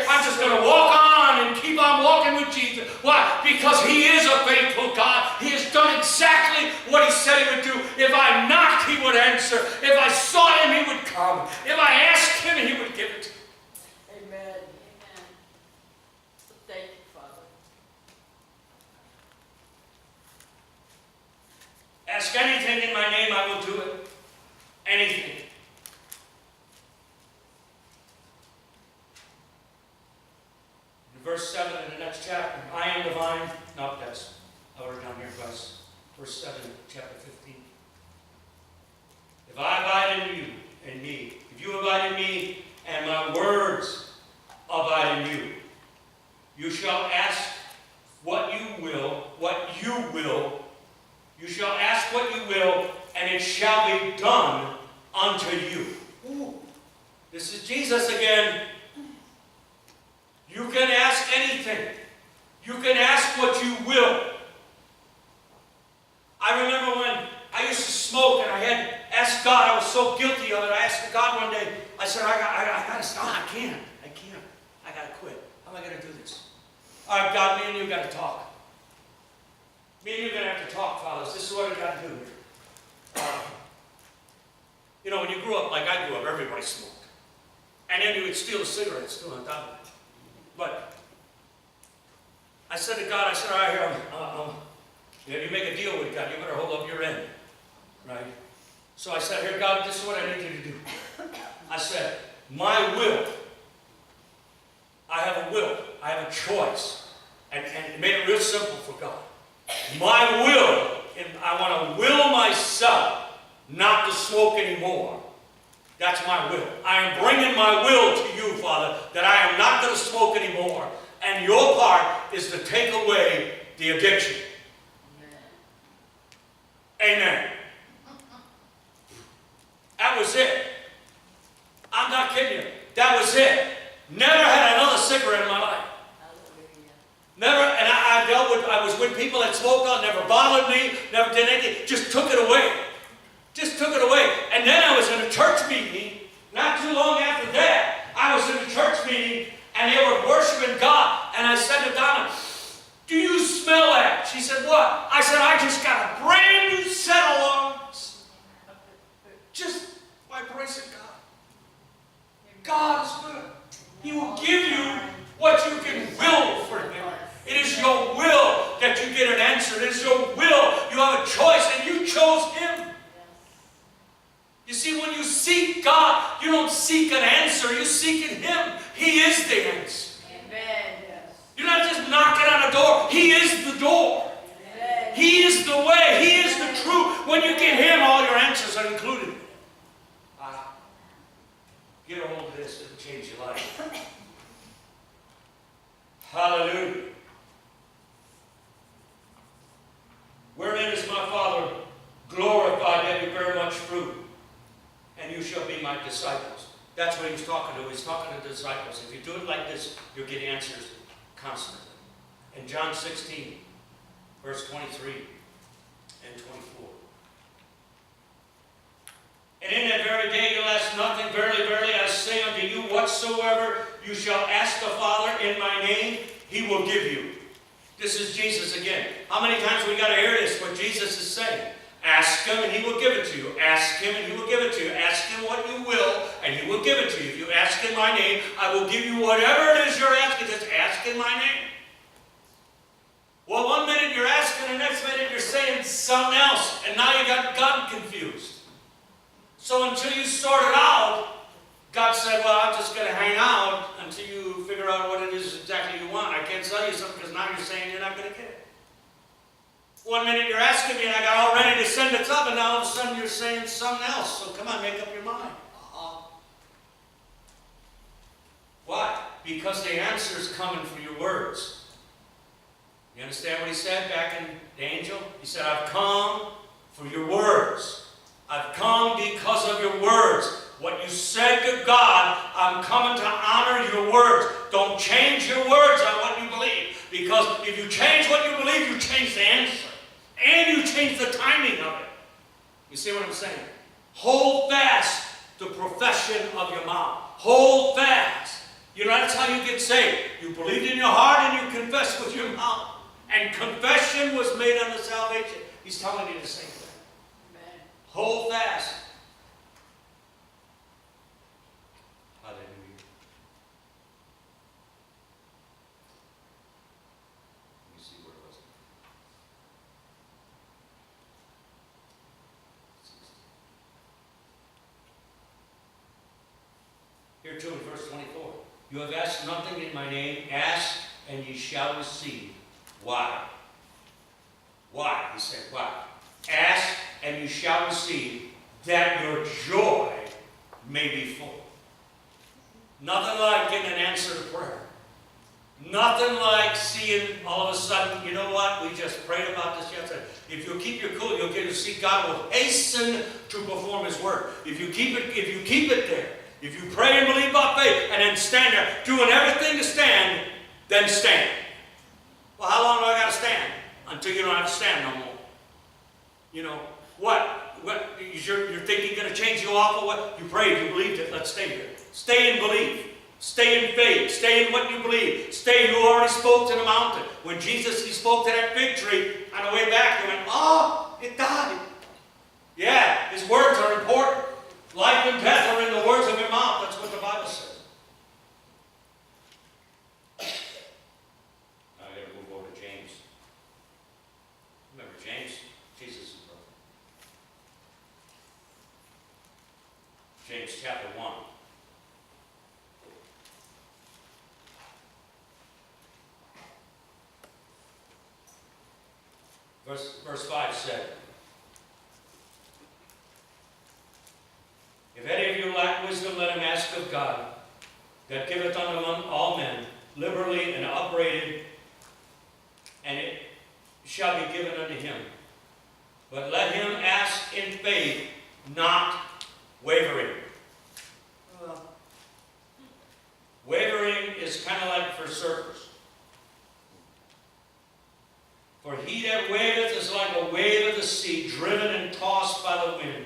I'm just going to walk on and keep on walking with Jesus. Why? Because He is a faithful God. He has done exactly what He said He would do. If I knocked, He would answer. If I sought Him, He would come. If I asked Him, He would give it to me. Amen. Amen. Thank you, Father. Ask anything in my name, I will do it. Anything. In verse 7 in the next chapter, I am the vine. No, that's, I wrote it down here, verse 7, chapter 15. If I abide in you, in me, if you abide in me, and my words abide in you, you shall ask what you will, you shall ask what you will, and it shall be done unto you. Ooh. This is Jesus again. You can ask anything. You can ask what you will. I remember when I used to smoke and I had asked God, I was so guilty of it. I asked God one day, I said, I got to stop. I can't. I got to quit. How am I going to do this? All right, God, me and you got to talk. Me and you are going to have to talk, fathers. This is what we got to do here. You know, when you grew up like I grew up, everybody smoked. And then you would steal cigarettes too on top of it. But I said to God, I said, all right, here, you make a deal with God. You better hold up your end. Right? So I said, here, God, this is what I need you to do. I said, my will. I have a will. I have a choice. And made it real simple for God. My will, and I want to will myself not to smoke anymore. That's my will. I am bringing my will to you, Father, that I am not going to smoke anymore. And your part is to take away the addiction. Amen. That was it. I'm not kidding you. That was it. Never had another cigarette in my life. Never, and I was with people that smoked on, never bothered me, never did anything, just took it away. Just took it away. And then I was in a church meeting, not too long after that, I was in a church meeting, and they were worshiping God, and I said to Donna, do you smell that? She said, what? I said, I just got a brand new set of lungs. Just by praising God. God is good. He will give you what you can will for Him. It is your will that you get an answer. It is your will. You have a choice, and you chose Him. You see, when you seek God, you don't seek an answer. You seek in Him. He is the answer. Amen. You're not just knocking on a door. He is the door. Amen. He is the way. He is the truth. When you get Him, all your answers are included. Get a hold of this. It'll change your life. Hallelujah. Wherein is my Father glorified that you bear much fruit, and you shall be my disciples. That's what He was talking to. He's talking to the disciples. If you do it like this, you'll get answers constantly. In John 16, verse 23 and 24. And in that very day you'll ask nothing. Verily, verily, I say unto you, whatsoever you shall ask the Father in my name, He will give you. This is Jesus again. How many times we got to hear this, what Jesus is saying? Ask Him and He will give it to you. Ask Him and He will give it to you. Ask Him what you will and He will give it to you. If you ask in my name, I will give you whatever it is you're asking. Just ask in my name. Well, one minute you're asking, the next minute you're saying something else. And now you got God confused. So until you sort it out, God said, well, I'm just going to hang out until you figure out what it is exactly you want. I can't tell you something because now you're saying you're not going to get it. One minute you're asking me and I got all ready to send it up, and now all of a sudden you're saying something else. So come on, make up your mind. Why? Because the answer is coming from your words. You understand what He said back in the angel? He said, I've come for your words. I've come because of your words. What you said to God, I'm coming to honor your words. Don't change your words on what you believe. Because if you change what you believe, you change the answer. And you change the timing of it. You see what I'm saying? Hold fast the profession of your mouth. Hold fast. You know, that's how you get saved. You believed in your heart and you confessed with your mouth. And confession was made unto salvation. He's telling you the same thing. Amen. Hold fast. Hallelujah. Let me see where it was. 16. Here too in verse 24. You have asked nothing in my name. Ask and ye shall receive. Why? Why? He said, why? Ask and you shall receive, that your joy may be full. Nothing like getting an answer to prayer. Nothing like seeing all of a sudden, you know what? We just prayed about this yesterday. If you keep your cool, you'll get to see God will hasten to perform His word. If you keep it there, if you pray and believe by faith, and then stand there, doing everything to stand, then stand. Well, how long do I got to stand? Until you don't have to stand no more. You know, what? Is your thinking going to change you off of what? You prayed, you believed it, let's stay here. Stay in belief. Stay in faith. Stay in what you believe. Stay who already spoke to the mountain. When Jesus, He spoke to that fig tree, on the way back, He went, oh, it died. Yeah, His words are important. Life and death are in the words of your mouth. That's what the Bible says. Now I got to move over to James. Remember James? Jesus' brother. James chapter 1. Verse 5 said, if any of you lack wisdom, let him ask of God, that giveth unto all men, liberally and upbraided, and it shall be given unto him. But let him ask in faith, not wavering. Wavering is kind of like for surfers. For he that waveth is like a wave of the sea, driven and tossed by the wind.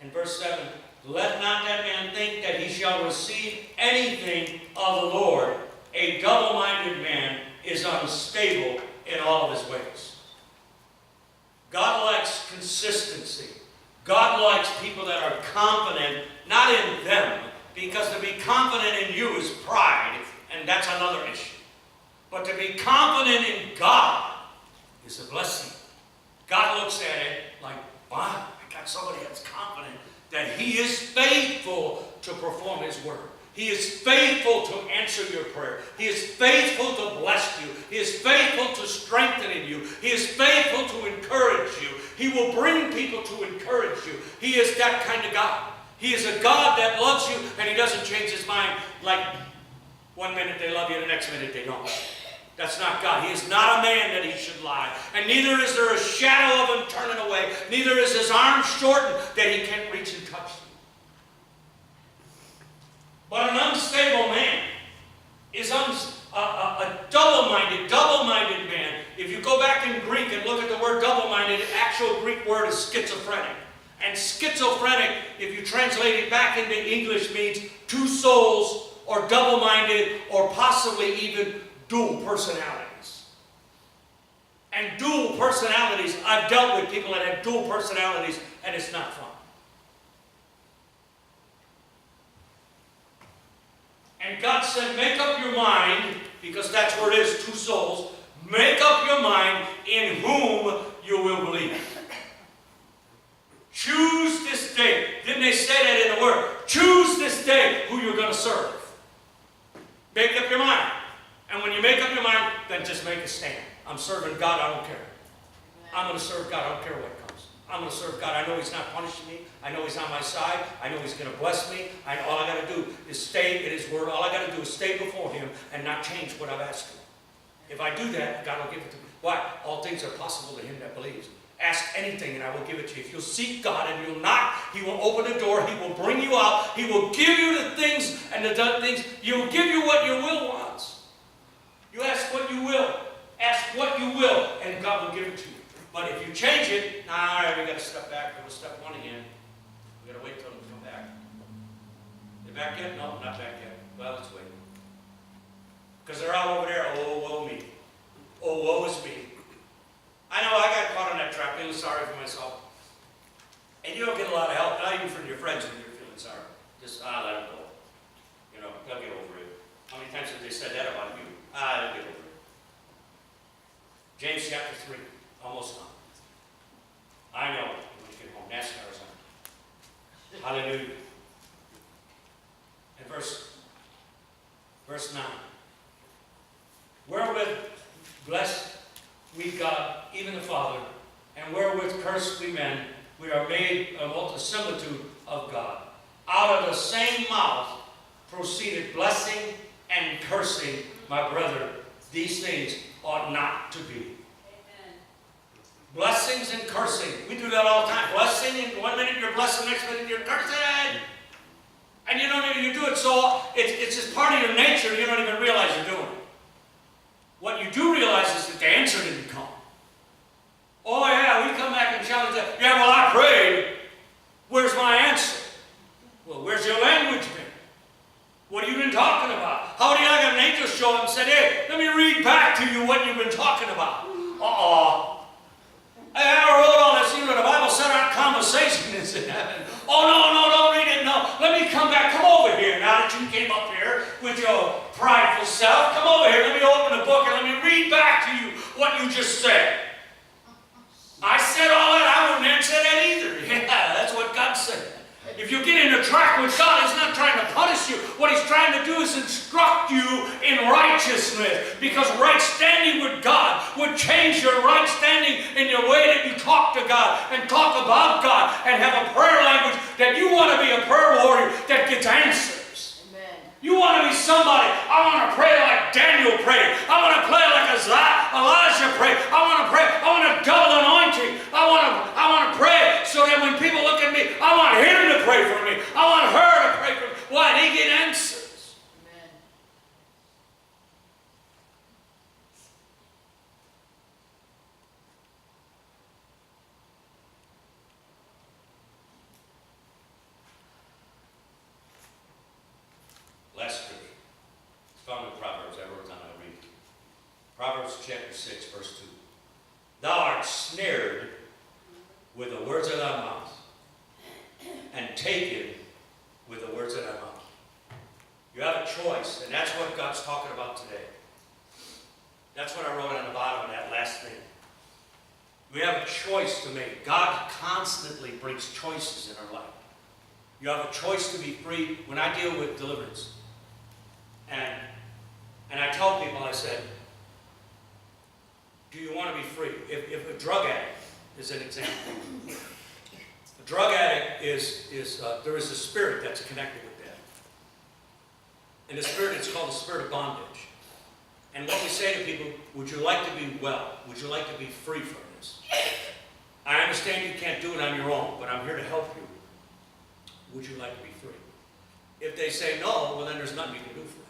And verse 7, let not that man think that he shall receive anything of the Lord. A double-minded man is unstable in all of his ways. God likes consistency. God likes people that are confident, not in them, because to be confident in you is pride, and that's another issue. But to be confident in God is a blessing. God looks at it like, wow, I got somebody that's confident that He is faithful to perform His word. He is faithful to answer your prayer. He is faithful to bless you. He is faithful to strengthen you. He is faithful to encourage you. He will bring people to encourage you. He is that kind of God. He is a God that loves you, and He doesn't change His mind like one minute they love you, the next minute they don't. That's not God. He is not a man that He should lie. And neither is there a shadow of Him turning away. Neither is His arm shortened that He can't reach and touch you. But an unstable man is a double-minded man. If you go back in Greek and look at the word double-minded, the actual Greek word is schizophrenic. And schizophrenic, if you translate it back into English, means two souls, or double-minded, or possibly even dual personalities. And dual personalities, I've dealt with people that have dual personalities, and it's not fun. And God said, make up your mind, because that's where it is, two souls. Make up your mind in whom you will believe. Choose this day. Didn't they say that in the Word? Choose this day who you're going to serve. Make up your mind. And when you make up your mind, then just make a stand. I'm serving God, I don't care. I'm going to serve God, I don't care what comes. I'm going to serve God. I know He's not punishing me. I know He's on my side. I know He's going to bless me. All I got to do is stay in His Word. All I got to do is stay before Him and not change what I've asked Him. If I do that, God will give it to me. Why? All things are possible to him that believes. Ask anything and I will give it to you. If you'll seek God and you'll knock, He will open the door. He will bring you out. He will give you the things and the done things. He will give you what your will wants. You ask what you will. Ask what you will, and God will give it to you. But if you change it, all right, we got to step back. We'll step one again. We got to wait till them come back. back yet? No, not back yet. Well, let's wait. Because they're out over there. Oh, woe me. Oh, woe is me. I know I got caught on that trap, feeling sorry for myself. And you don't get a lot of help, not even from your friends when you're feeling sorry. Just, let them go. You know, they'll get over it. How many times have they said that about you? They'll get over it. James chapter 3, almost done. I know, when you get home, NASCAR's on. Hallelujah. And verse 9. Wherewith bless we God, even the Father, and wherewith curse we men, we are made a multisimilitude of God. Out of the same mouth proceeded blessing and cursing, my brother. These things ought not to be. Amen. Blessings and cursing. We do that all the time. Blessing, and 1 minute you're blessing, next minute you're cursing. And you don't even, you do it so, it's just part of your nature, you don't even realize you're doing it. What you do realize is that the answer didn't come. Oh yeah, we come back and challenge that. Yeah, well I prayed. Where's my answer? Well, where's your language been? What have you been talking about? How do you like an angel show up and said, hey, let me read back to you what you've been talking about? I wrote all this, the Bible said our conversation is in heaven. Oh, no, don't read it, no. Let me come back, come over here. Now that you came up here with your prideful self, come over here, let me open the book and let me read back to you what you just said. I said all that, I wouldn't have said that either. Yeah, that's what God said. If you get in a track with God, He's not trying to punish you. What He's trying to do is instruct you in righteousness. Because right standing with God would change your right standing in your way that you talk to God and talk about God and have a prayer language that you want to be a prayer warrior that gets answers. Amen. You want to be somebody. I want to pray like Daniel prayed. I want to pray like Elijah prayed. I want to pray. I want a double anointing. I want to pray so that when people look at me, I want him to pray for me. I want her to pray for me. Why? They get answers. Amen. Last scripture. It's found in Proverbs. I wrote it down. I'll read it. Proverbs chapter 6, verse 2. Thou art snared with the words of thy mouth, and taken with the words of thy mouth. You have a choice, and that's what God's talking about today. That's what I wrote on the bottom of that last thing. We have a choice to make. God constantly brings choices in our life. You have a choice to be free. When I deal with deliverance, and I tell people, I said, do you want to be free? If a drug addict is an example. A drug addict there is a spirit that's connected with that. And the spirit, it's called the spirit of bondage. And what we say to people, would you like to be well? Would you like to be free from this? I understand you can't do it on your own, but I'm here to help you. Would you like to be free? If they say no, well then there's nothing you can do for them.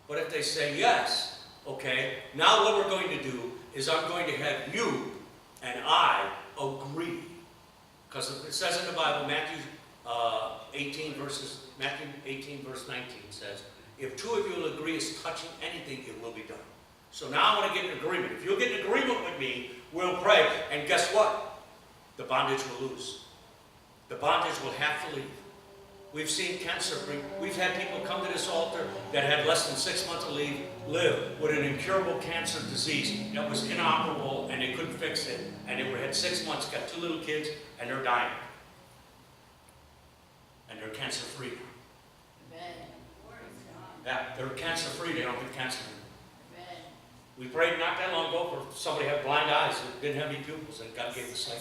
But if they say yes, okay, now what we're going to do is I'm going to have you and I agree. Because it says in the Bible, Matthew 18 verse 19 says, if two of you will agree as touching anything, it will be done. So now I want to get an agreement. If you'll get an agreement with me, we'll pray. And guess what? The bondage will lose. The bondage will have to leave. We've seen cancer free. We've had people come to this altar that had less than 6 months to live with an incurable cancer disease that was inoperable and they couldn't fix it. And they had 6 months, got 2 little kids, and they're dying. And they're cancer free. Amen. Yeah, they're cancer free. They don't get cancer. Amen. We prayed not that long ago for somebody who had blind eyes that didn't have any pupils, and God gave the sight.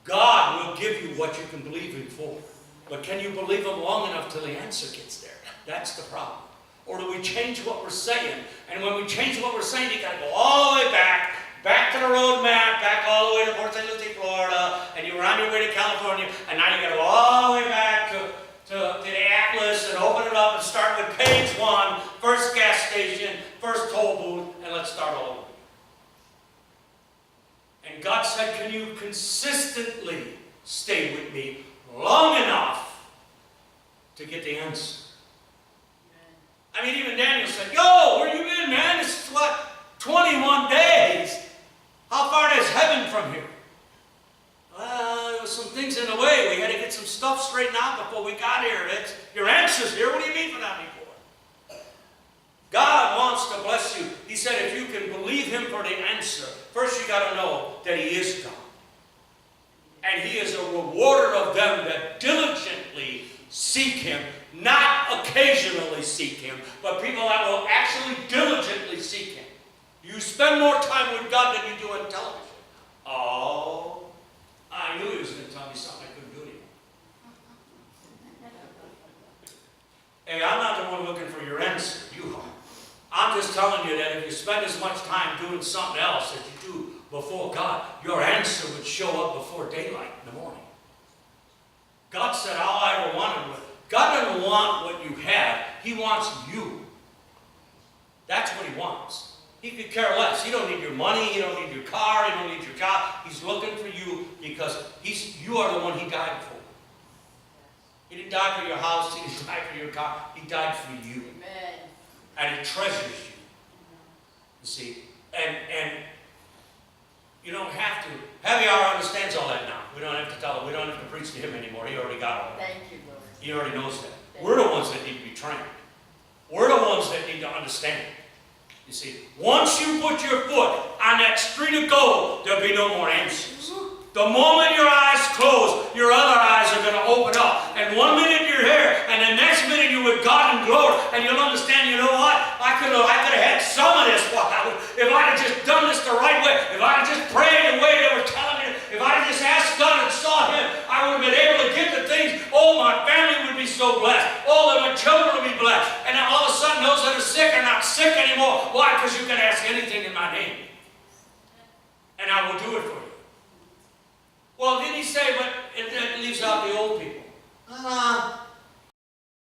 God will give you what you can believe Him for. But can you believe Him long enough till the answer gets there? That's the problem. Or do we change what we're saying? And when we change what we're saying, you got to go all the way back to the road map, back all the way to Port St. Lucie, Florida, and you were on your way to California, and now you got to go all the way back to the atlas and open it up and start with page 1, first gas station, first toll booth, and let's start all over. And God said, can you consistently stay with me long enough to get the answer. Amen. I mean, even Daniel said, yo, where you been, man? This is what, 21 days? How far is heaven from here? Well, there was some things in the way. We had to get some stuff straightened out before we got here. Your answer's here. What do you mean for that before? God wants to bless you. He said if you can believe him for the answer, first you got to know that he is God. And he is a rewarder of them that diligently seek him, not occasionally seek him, but people that will actually diligently seek him. You spend more time with God than you do on television. Oh, I knew he was going to tell me something I couldn't do anymore. Hey, I'm not the one looking for your answer. You are. I'm just telling you that if you spend as much time doing something else as you do before God, your answer would show up before daylight in the morning. God said, all I ever wanted was, God doesn't want what you have. He wants you. That's what he wants. He could care less. He don't need your money. He don't need your car. He don't need your job. He's looking for you because you are the one he died for. He didn't die for your house. He didn't die for your car. He died for you. Amen. And he treasures you. You see? And you don't have to. Heavy hour understands all that now. We don't have to tell him. We don't have to preach to him anymore. He already got all that. Thank you, Lord. He already knows that. We're the ones that need to be trained. We're the ones that need to understand. You see, once you put your foot on that street of gold, there'll be no more answers. The moment your eyes close, your other eyes are going to open up. And one minute you're here, and the next minute you're with God in glory, and you'll understand, you know what? I could have had some of this if I'd have just done this the right way. If I'd have just prayed the way they were telling me. If I'd have just asked God and saw him, I would have been able to get the things. Oh, my family would be so blessed. Oh, that my children would be blessed. And then all of a sudden, those that are sick are not sick anymore. Why? Because you can ask anything in my name.